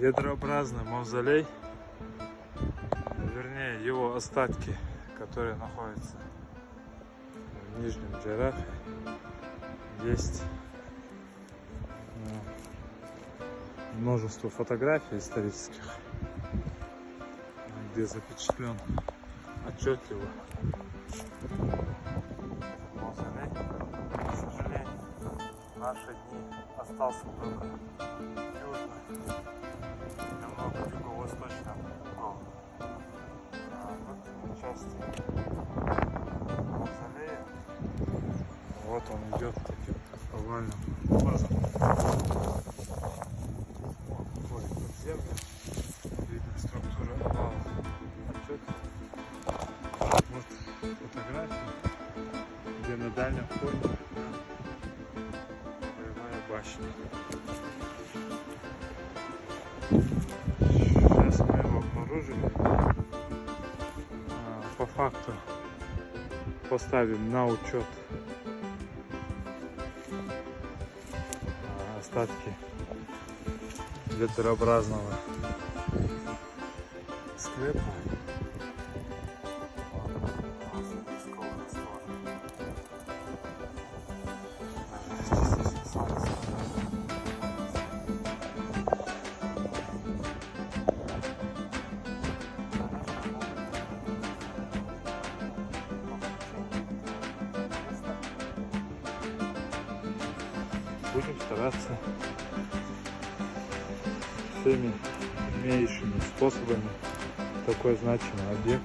ядрообразный мавзолей, вернее его остатки, которые находятся в Нижнем Джарахе. Есть множество фотографий исторических, где запечатлен отчетливо мавзолей. К сожалению, в наши дни остался только южный, немного юго-восточный угол внутренней части мавзолея. Вот он идет таким овальным образом. Входит под землю. Видно структура овала. Вот фотография, где на дальнем фоне боевая башня. Сейчас мы его обнаружили. По факту поставим на учет остатки ядрообразного склепа. Будем стараться всеми имеющими способами такой значимый объект